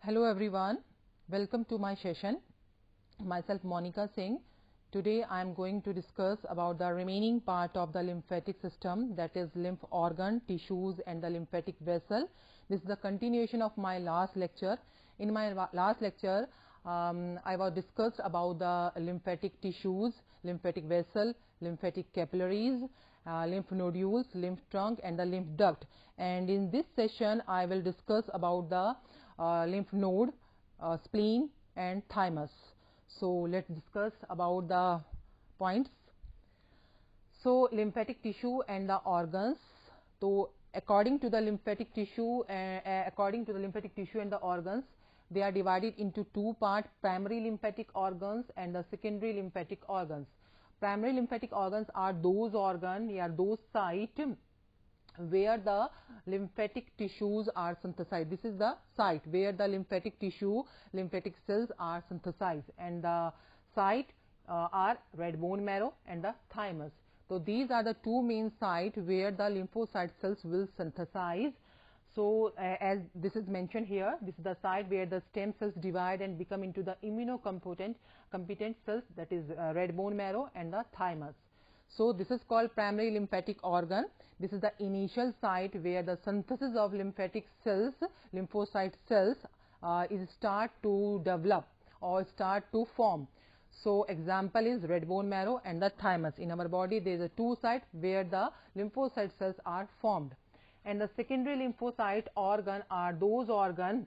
Hello everyone, welcome to my session. Myself Monica Singh. Today I am going to discuss about the remaining part of the lymphatic system, that is lymph organ, tissues and the lymphatic vessel. This is the continuation of my last lecture. In my last lecture I was discussed about the lymphatic tissues, lymphatic vessel, lymphatic capillaries, lymph nodules, lymph trunk and the lymph duct. And in this session I will discuss about the lymph node, spleen and thymus. So let's discuss about the points. So lymphatic tissue and the organs. So according to the lymphatic tissue and the organs, they are divided into two parts: primary lymphatic organs and the secondary lymphatic organs. Primary lymphatic organs are those organs, those sites where the lymphatic tissues are synthesized. This is the site where the lymphatic tissue, lymphatic cells are synthesized, and the site are red bone marrow and the thymus. So these are the two main sites where the lymphocyte cells will synthesize. So as this is mentioned here, this is the site where the stem cells divide and become into the immunocompetent cells, that is red bone marrow and the thymus. So this is called primary lymphatic organ. This is the initial site where the synthesis of lymphatic cells, lymphocyte cells is start to develop or start to form. So example is red bone marrow and the thymus. In our body there is a two sites where the lymphocyte cells are formed. And the secondary lymphocyte organ are those organs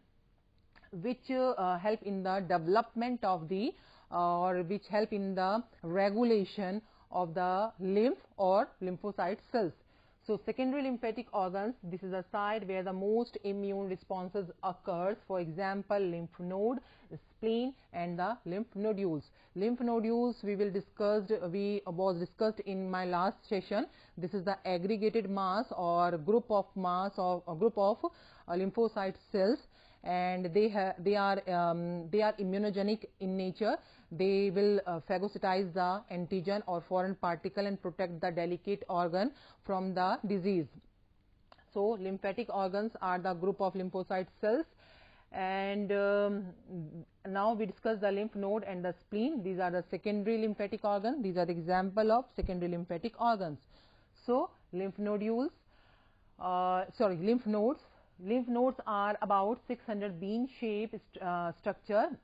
which help in the development of the or which help in the regulation of the lymph or lymphocyte cells. So secondary lymphatic organs, this is a site where the most immune responses occurs. For example, lymph node, spleen and the lymph nodules. Lymph nodules was discussed in my last session. This is the aggregated mass or group of lymphocyte cells, and they are immunogenic in nature. They will phagocytize the antigen or foreign particle and protect the delicate organ from the disease. So lymphatic organs are the group of lymphocyte cells. And now we discuss the lymph node and the spleen. These are the secondary lymphatic organs. These are the example of secondary lymphatic organs. So lymph nodes. Lymph nodes are about 600 bean-shaped structure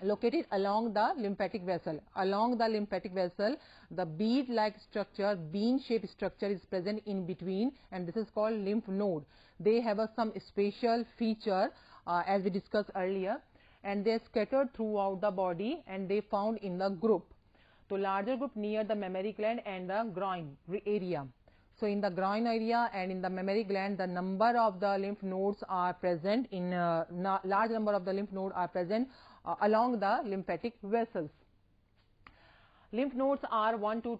located along the lymphatic vessel. Along the lymphatic vessel, the bead-like structure, bean-shaped structure is present in between, and this is called lymph node. They have some special feature as we discussed earlier, and they are scattered throughout the body, and they found in the group. So larger group near the mammary gland and the groin area. So in the groin area and in the mammary gland, the number of the lymph nodes are present in large number of the lymph nodes are present along the lymphatic vessels. Lymph nodes are 1 to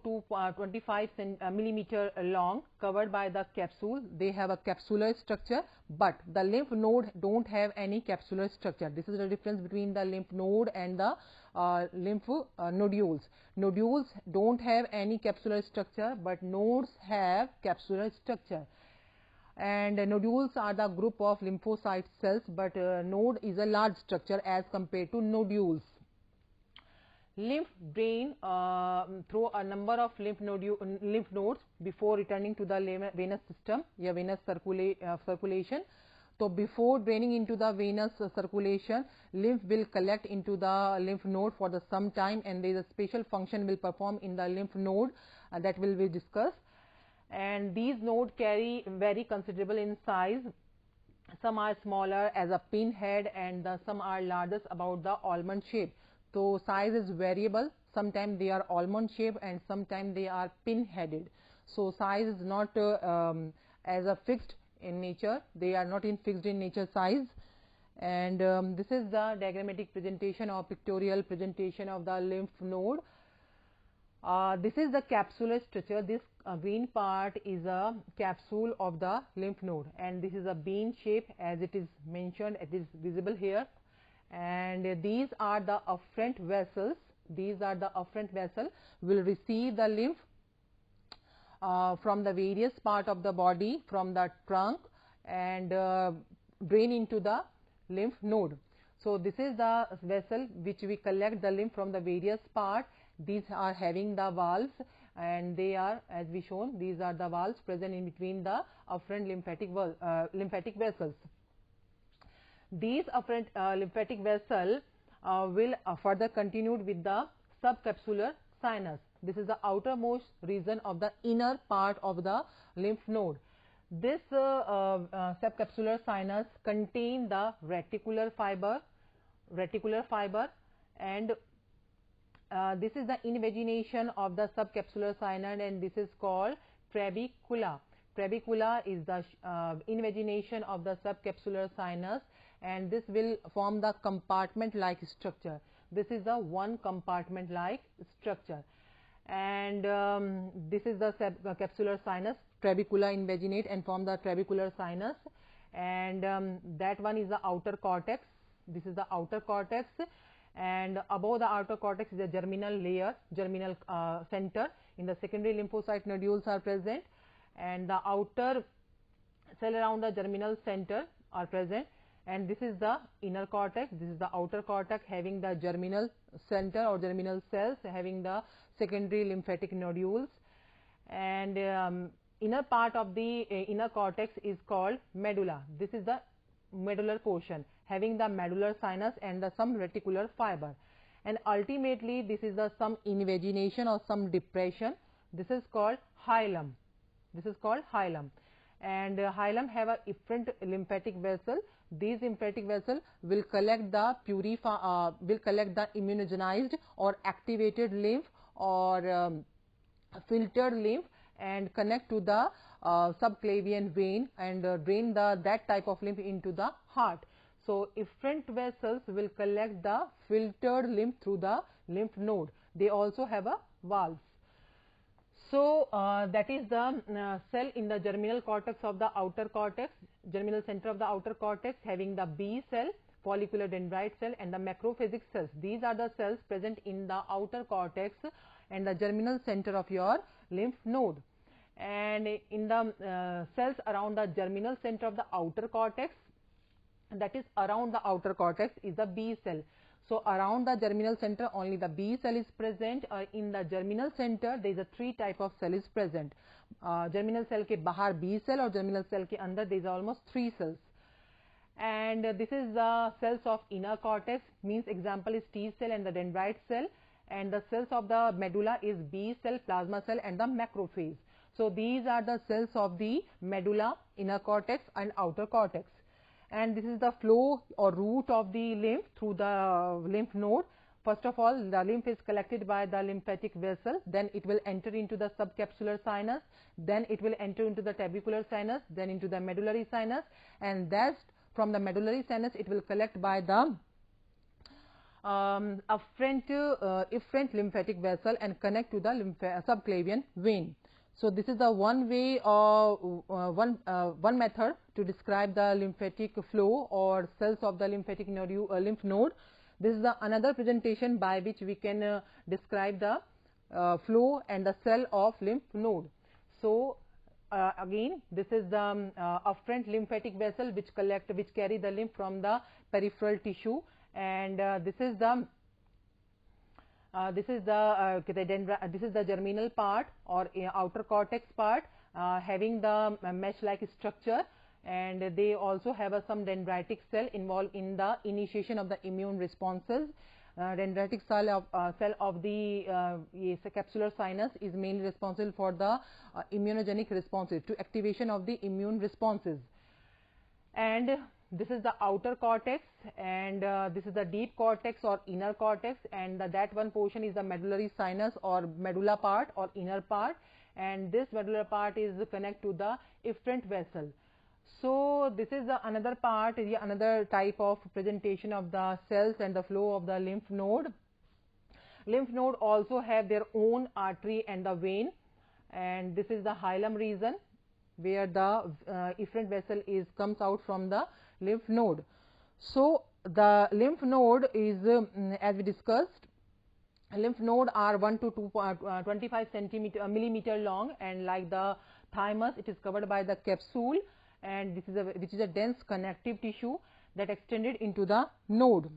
25 millimeter long, covered by the capsule. They have a capsular structure, but the lymph node don't have any capsular structure. This is the difference between the lymph node and the lymph nodules. Nodules don't have any capsular structure, but nodes have capsular structure. And nodules are the group of lymphocyte cells, but node is a large structure as compared to nodules. Lymph drain through a number of lymph nodes before returning to the venous system, venous circulation. So before draining into the venous circulation, lymph will collect into the lymph node for some time, and there is a special function will perform in the lymph node that will be discussed. And these nodes very considerable in size. Some are smaller as a pinhead, and some are largest about the almond shape. So size is variable. Sometimes they are almond shaped and sometimes they are pin-headed. So size is not as a fixed in nature. They are not fixed in nature size. And this is the diagrammatic presentation or pictorial presentation of the lymph node. This is the capsular structure. This green part is a capsule of the lymph node, and this is a bean shape as it is mentioned. It is visible here. And these are the afferent vessels. These are the afferent vessels will receive the lymph from the various part of the body, from the trunk, and drain into the lymph node. So this is the vessel which we collect the lymph from the various parts. These are having the valves, and they are, as we shown, these are the valves present in between the afferent lymphatic vessels. These afferent lymphatic vessel will further continued with the subcapsular sinus. This is the outermost region of the inner part of the lymph node. This subcapsular sinus contain the reticular fiber, and this is the invagination of the subcapsular sinus, and this is called trabecula. Trabecula is the invagination of the subcapsular sinus, and this will form the compartment-like structure. This is the one compartment-like structure, and this is the subcapsular sinus. Trabecula invaginate and form the trabecular sinus, and that one is the outer cortex. This is the outer cortex, and above the outer cortex is a germinal layer, germinal center. In the secondary lymphocyte nodules are present, and the outer cell around the germinal center are present, and this is the inner cortex. This is the outer cortex having the germinal center or germinal cells having the secondary lymphatic nodules, and inner part of the inner cortex is called medulla. This is the medullar portion having the medullar sinus and the some reticular fiber, and ultimately this is the some invagination or some depression. This is called hilum. This is called hilum, and hilum have a efferent lymphatic vessel. These lymphatic vessel will collect the immunogenized or activated lymph or filtered lymph and connect to the subclavian vein and drain that type of lymph into the heart. So efferent vessels will collect the filtered lymph through the lymph node. They also have a valves. So that is the cell in the germinal cortex of the outer cortex, germinal center of the outer cortex having the B cell, follicular dendrite cell, and the macrophasic cells. These are the cells present in the outer cortex and the germinal center of your lymph node. And in the cells around the germinal center of the outer cortex, that is around the outer cortex, is the B cell. So around the germinal center only the B cell is present. In the germinal center there is a three type of cell is present. Germinal cell के बाहर B cell और germinal cell के अंदर there is almost 3 cells. And this is the cells of inner cortex, means example is T cell and the dendrite cell, and the cells of the medulla is B cell, plasma cell, and the macrophage. So these are the cells of the medulla, inner cortex, and outer cortex. And this is the flow or route of the lymph through the lymph node. First of all, the lymph is collected by the lymphatic vessel, then it will enter into the subcapsular sinus, then it will enter into the trabecular sinus, then into the medullary sinus, and that's from the medullary sinus it will collect by the efferent lymphatic vessel and connect to the subclavian vein. So this is the one way or one method to describe the lymphatic flow or cells of the lymphatic lymph node. This is the another presentation by which we can describe the flow and the cell of lymph node. So again, this is the afferent lymphatic vessel which carry the lymph from the peripheral tissue, and this is the germinal part or outer cortex part having the mesh-like structure, and they also have some dendritic cell involved in the initiation of the immune responses. Dendritic cell of the capsular sinus is mainly responsible for the immunogenic responses, to activation of the immune responses. And this is the outer cortex, and this is the deep cortex or inner cortex, and that one portion is the medullary sinus or medulla part or inner part, and this medulla part is connect to the efferent vessel. So this is another part, another type of presentation of the cells and the flow of the lymph node. Lymph node also have their own artery and the vein, and this is the hilum region where the efferent vessel comes out from the lymph node. So the lymph node is, as we discussed, lymph node are 1 to 25 millimeter long, and like the thymus, it is covered by the capsule, and which is a dense connective tissue. that extended into the node.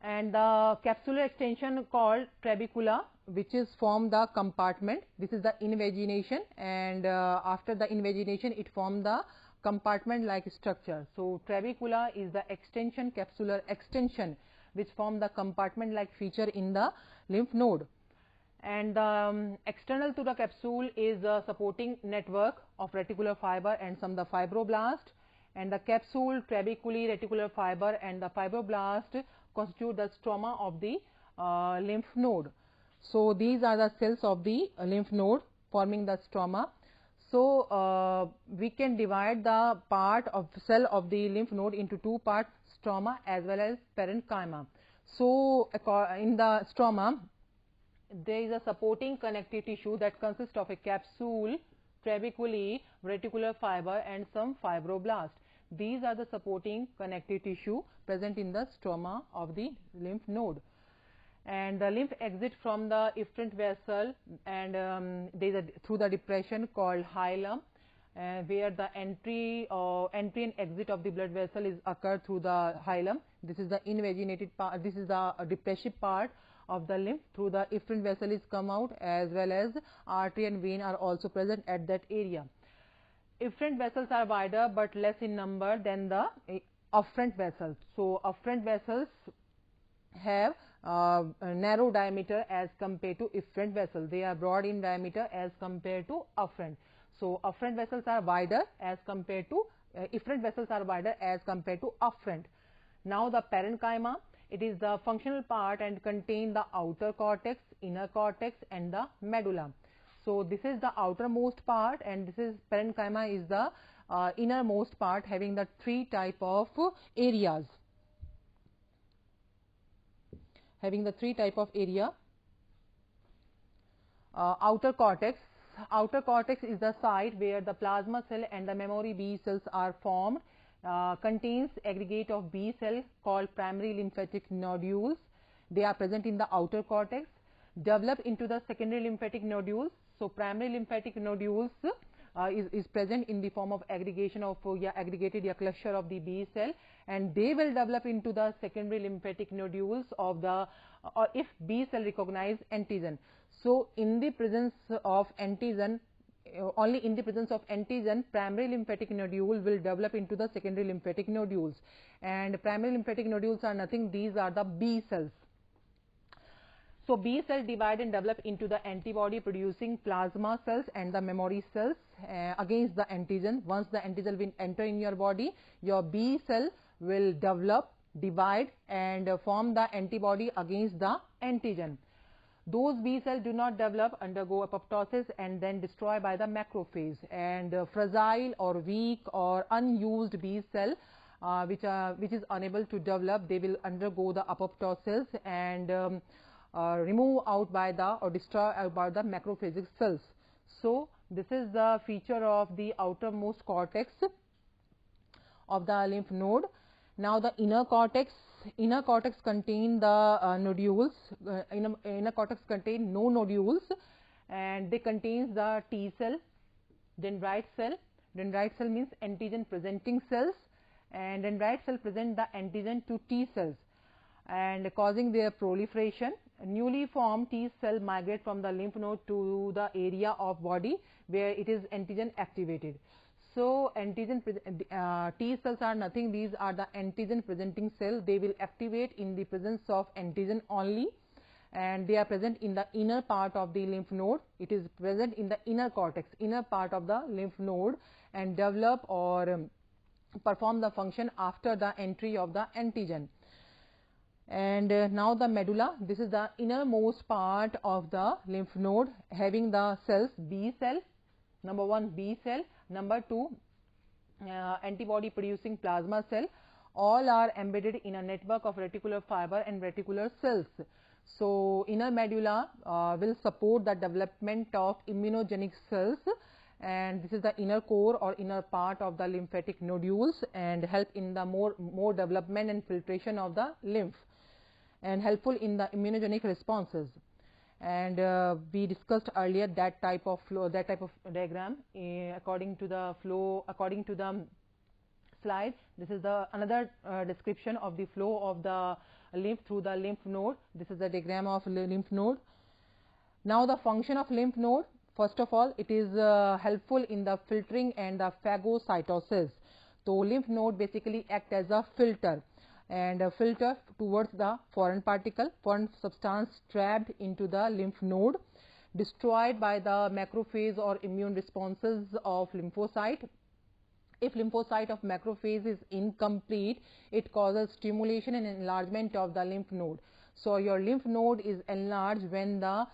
And the capsular extension called trabecula, which is form the compartment. This is the invagination, and after the invagination it formed the compartment like structure. So trabecula is the extension, capsular extension, which form the compartment like feature in the lymph node. And external to the capsule is the supporting network of reticular fiber and some the fibroblast, and the capsule, trabeculae, reticular fiber and the fibroblast constitute the stroma of the lymph node. So these are the cells of the lymph node forming the stroma. So we can divide the part of cell of the lymph node into two parts, stroma as well as parenchyma. So in the stroma there is a supporting connective tissue that consists of a capsule, trabeculae, reticular fiber and some fibroblast. These are the supporting connective tissue present in the stroma of the lymph node. And the lymph exit from the efferent vessel, and there is through the depression called hilum, where the entry and exit of the blood vessel is occurred through the hilum. This is the invaginated part. This is the depressive part of the lymph. Through the efferent vessel is come out, as well as artery and vein are also present at that area. Efferent vessels are wider but less in number than the afferent vessels. So afferent vessels have a narrow diameter as compared to efferent vessels. They are broad in diameter as compared to afferent. So afferent vessels are wider as compared to efferent vessels are wider as compared to afferent. Now the parenchyma, it is the functional part and contain the outer cortex, inner cortex and the medulla. So this is the outermost part, and this is parenchyma is the innermost part, having the three type of areas. Having the three type of area. Outer cortex. Outer cortex is the site where the plasma cell and the memory B cells are formed. Contains aggregate of B cell called primary lymphatic nodules. They are present in the outer cortex. Develop into the secondary lymphatic nodules. So primary lymphatic nodules is present in the form of aggregation of aggregated cluster of the B cell, and they will develop into the secondary lymphatic nodules of the or if B cell recognize antigen. So in the presence of antigen, only in the presence of antigen, primary lymphatic nodule will develop into the secondary lymphatic nodules, and primary lymphatic nodules are nothing, these are the B cells. So B cell divide and develop into the antibody producing plasma cells and the memory cells against the antigen. Once the antigen will enter in your body, your B cell will develop, divide and form the antibody against the antigen. Those B cells do not develop, undergo apoptosis and then destroy by the macrophage, and fragile or weak or unused B cell which is unable to develop, they will undergo the apoptosis and remove out by the or destroy out by the macrophagic cells. So this is the feature of the outermost cortex of the lymph node. Now the inner cortex contain the nodules. Inner cortex contain no nodules, and they contains the T cell, dendrite cell. Dendrite cell means antigen presenting cells, and dendrite cell present the antigen to T cells and causing their proliferation. Newly formed T cell migrate from the lymph node to the area of body where it is antigen activated. So antigen T cells are nothing, these are the antigen presenting cell. They will activate in the presence of antigen only, and they are present in the inner part of the lymph node. It is present in the inner cortex, inner part of the lymph node, and develop or perform the function after the entry of the antigen. And now the medulla, this is the innermost part of the lymph node, having the cells B cell, number 1 B cell, number 2 antibody producing plasma cell. All are embedded in a network of reticular fiber and reticular cells. So inner medulla will support the development of immunogenic cells, and this is the inner core or inner part of the lymphatic nodules, and help in the more development and filtration of the lymph, and helpful in the immunogenic responses. And we discussed earlier that type of flow, that type of diagram according to the flow, according to the slide. This is the another description of the flow of the lymph through the lymph node. This is the diagram of lymph node. Now the function of lymph node, first of all, it is helpful in the filtering and the phagocytosis. So lymph node basically act as a filter, and a filter towards the foreign particle, foreign substance trapped into the lymph node, destroyed by the macrophage or immune responses of lymphocyte. If lymphocyte of macrophage is incomplete, it causes stimulation and enlargement of the lymph node. So your lymph node is enlarged when the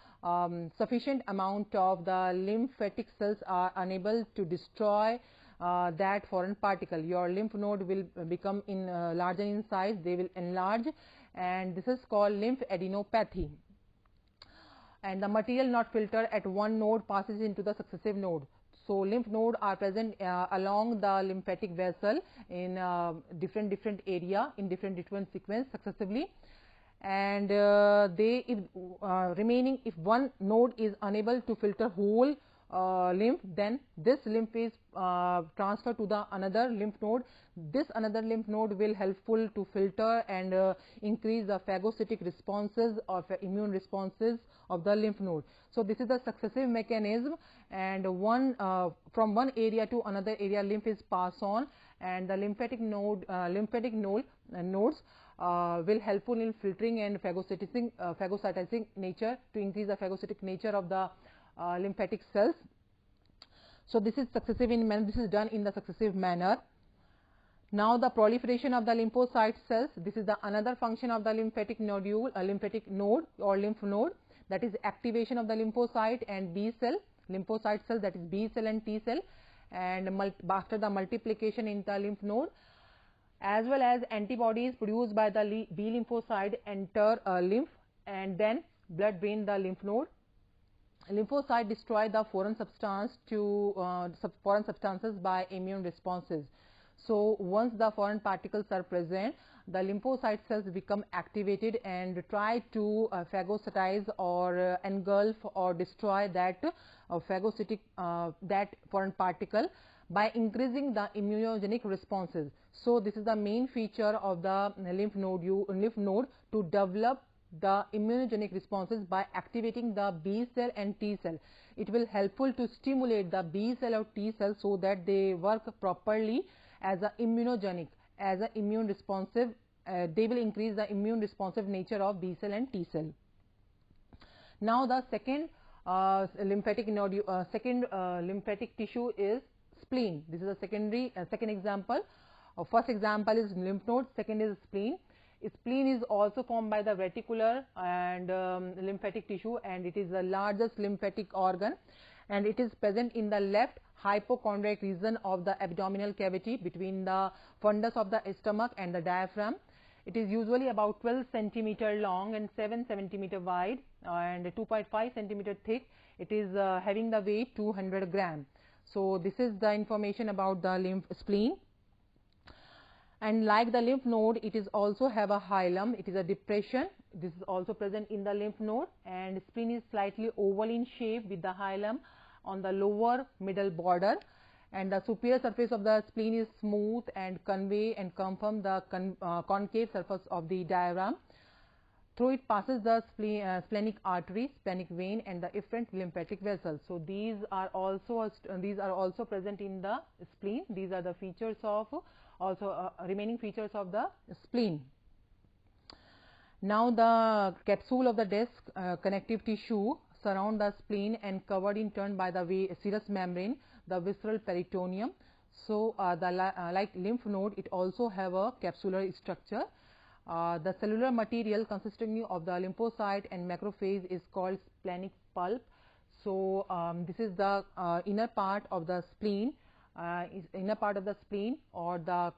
sufficient amount of the lymphatic cells are unable to destroy that foreign particle. Your lymph node will become larger in size, they will enlarge, and this is called lymphadenopathy. And the material not filtered at one node passes into the successive node. So lymph nodes are present along the lymphatic vessel in different area in different sequence successively, and if one node is unable to filter whole lymph, then this lymph is transferred to the another lymph node. This another lymph node will helpful to filter and increase the phagocytic responses or immune responses of the lymph node. So this is the successive mechanism, and from one area to another area lymph is passed on, and the lymphatic nodes will helpful in filtering and phagocytizing nature, to increase the phagocytic nature of the lymphatic cells. So this is successive in manner, this is done in the successive manner. Now the proliferation of the lymphocyte cells, this is the another function of the lymphatic nodule, lymphatic node or lymph node, that is activation of the lymphocyte and B cell, lymphocyte cell, that is B cell and T cell, and after the multiplication in the lymph node, as well as antibodies produced by the B lymphocyte enter lymph, and then blood drain the lymph node. Lymphocyte destroy the foreign substances by immune responses. So once the foreign particles are present, the lymphocyte cells become activated and try to phagocytize or engulf or destroy that phagocytic that foreign particle by increasing the immunogenic responses. So this is the main feature of the lymph node to develop the immunogenic responses by activating the B cell and T cell. It will helpful to stimulate the B cell or T cell so that they work properly as a immunogenic, as a immune responsive. They will increase the immune responsive nature of B cell and T cell. Now the second lymphatic tissue is spleen. This is a second example. First example is lymph node, second is spleen. Spleen is also formed by the reticular and lymphatic tissue, and it is the largest lymphatic organ, and it is present in the left hypochondriac region of the abdominal cavity between the fundus of the stomach and the diaphragm. It is usually about 12 cm long and 7 cm wide and 2.5 cm thick. It is having the weight 200 gram. So this is the information about the spleen. And like the lymph node, it is also have a hilum. It is a depression. This is also present in the lymph node, and spleen is slightly oval in shape with the hilum on the lower middle border, and the superior surface of the spleen is smooth and convey and confirm the concave surface of the diaphragm. Through it passes the splenic artery, splenic vein, and the efferent lymphatic vessels. So these are also present in the spleen. These are the features of remaining features of the spleen. Now the capsule of the disc connective tissue surround the spleen and covered in turn by the serous membrane, the visceral peritoneum. So like lymph node, it also have a capsular structure. The cellular material consisting of the lymphocyte and macrophage is called splenic pulp. So this is the inner part of the spleen. Inner part of the spleen or the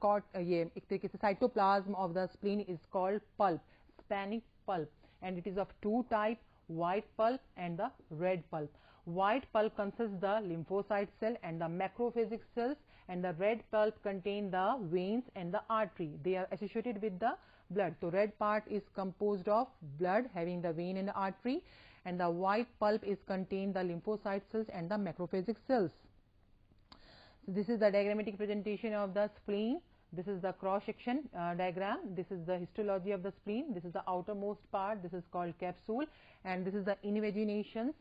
cytoplasm of the spleen is called pulp, splenic pulp, and it is of two types, white pulp and the red pulp. White pulp consists the lymphocyte cell and the macrophagic cells, and the red pulp contain the veins and the artery. They are associated with the blood. So red part is composed of blood having the vein and the artery, and the white pulp is contain the lymphocyte cells and the macrophagic cells. So this is the diagrammatic presentation of the spleen. This is the cross section diagram. This is the histology of the spleen. This is the outermost part. This is called capsule, and this is the invaginations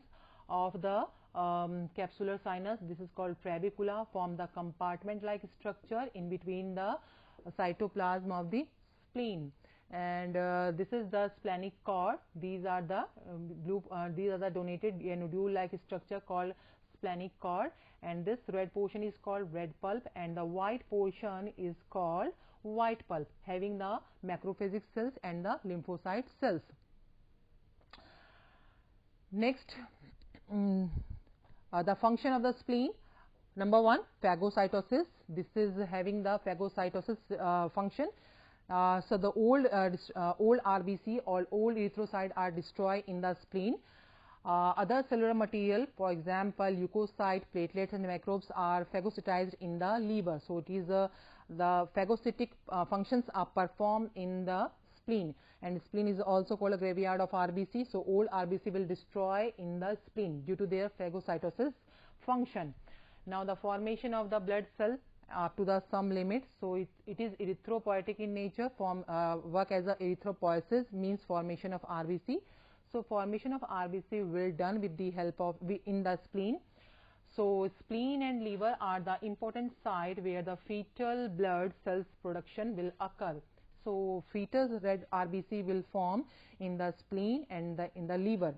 of the capsular sinus. This is called trabecula, form the compartment-like structure in between the cytoplasm of the spleen. And this is the splenic cord. These are the these are the donated nodule-like structure called splenic cord, and this red portion is called red pulp, and the white portion is called white pulp, having the macrophage cells and the lymphocyte cells. Next, the function of the spleen. Number 1, phagocytosis. This is having the phagocytosis function. So the old RBC or old erythrocyte are destroyed in the spleen. Other cellular material, for example, leukocyte, platelets and microbes are phagocytized in the liver. So it is the phagocytic functions are performed in the spleen, and spleen is also called a graveyard of RBC. So old RBC will destroy in the spleen due to their phagocytosis function. Now the formation of the blood cell up to the some limit. So it is erythropoietic in nature, work as a erythropoiesis, means formation of RBC. So formation of RBC will done with the help of in the spleen. So spleen and liver are the important site where the fetal blood cells production will occur. So fetus red RBC will form in the spleen and in the liver.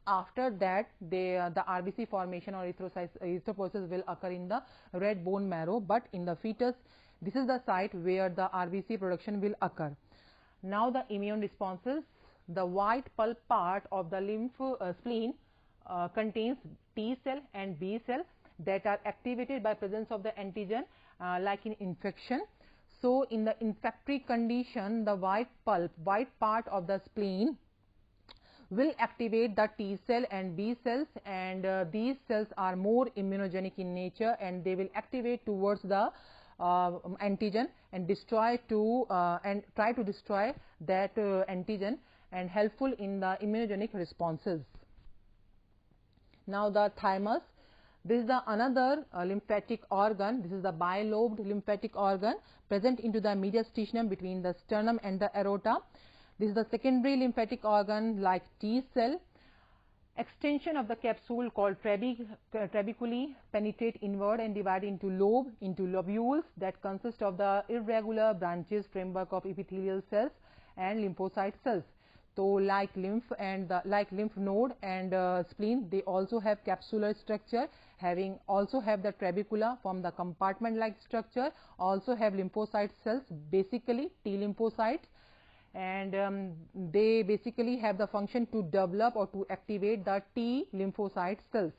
After that, the RBC formation or erythropoiesis will occur in the red bone marrow, but in the fetus, this is the site where the RBC production will occur. Now the immune responses. The white pulp part of the spleen contains T cell and B cell that are activated by presence of the antigen, like in infection. So in the infectory condition, the white part of the spleen will activate the T cell and B cells, and these cells are more immunogenic in nature, and they will activate towards the antigen and try to destroy that antigen, and helpful in the immunogenic responses. Now the thymus. This is the another lymphatic organ. This is the bilobed lymphatic organ present into the mediastinum between the sternum and the aorta. This is the secondary lymphatic organ like T cell. Extension of the capsule called trabeculae penetrate inward and divide into lobules that consist of the irregular branches framework of epithelial cells and lymphocyte cells. So like lymph node and spleen, they also have capsular structure, also have the trabecula, form the compartment-like structure, also have lymphocyte cells, basically T lymphocytes, and they basically have the function to develop or to activate the T lymphocyte cells.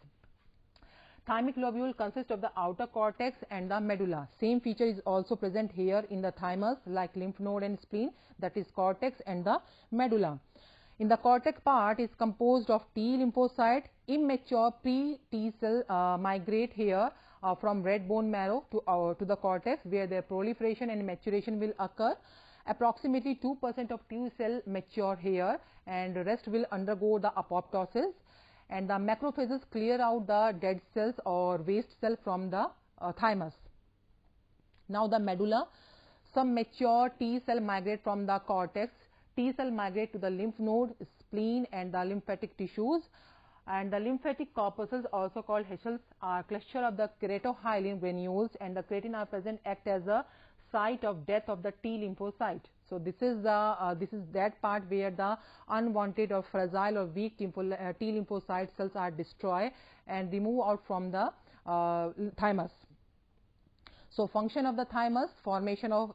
Thymic lobule consists of the outer cortex and the medulla. Same feature is also present here in the thymus like lymph node and spleen, that is cortex and the medulla. In the cortex part is composed of T lymphocyte. Immature pre-T cell migrate here from red bone marrow to the cortex, where their proliferation and maturation will occur. Approximately 2% of T cell mature here, and the rest will undergo the apoptosis, and the macrophages clear out the dead cells or waste cell from the thymus. Now the medulla. Some mature T cell migrate from the cortex. T cell migrate to the lymph node, spleen and the lymphatic tissues, and the lymphatic corpuscles, also called Heschels, are cluster of the keratohyalin granules, and the keratin are present act as a site of death of the T lymphocyte. So this is that part where the unwanted or fragile or weak T lymphocyte cells are destroyed and removed out from the thymus. So function of the thymus: formation of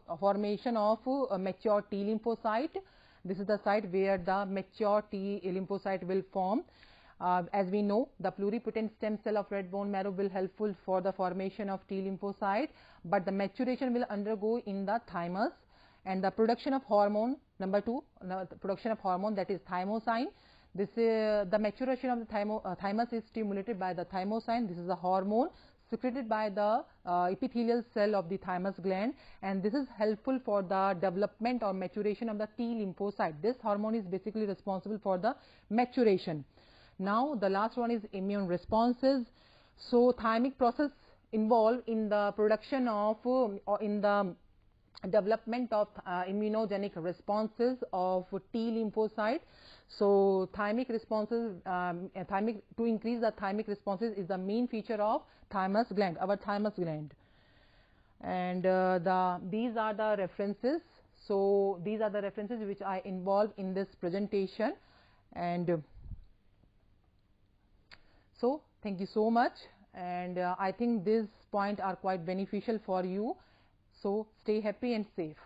mature T lymphocyte. This is the site where the mature T lymphocyte will form. As we know, the pluripotent stem cell of red bone marrow will helpful for the formation of T lymphocyte, but the maturation will undergo in the thymus, and the production of hormone. Number 2, the production of hormone, that is thymosin. This the maturation of the thymus is stimulated by the thymosin. This is a hormone secreted by the epithelial cell of the thymus gland, and this is helpful for the development or maturation of the T lymphocyte. This hormone is basically responsible for the maturation. Now the last one is immune responses. So thymic process involved in the production of development of immunogenic responses of T lymphocyte. So thymic responses, to increase the thymic responses is the main feature of thymus gland, our thymus gland. And these are the references. So these are the references which I involved in this presentation. And so thank you so much, and I think these points are quite beneficial for you. So stay happy and safe.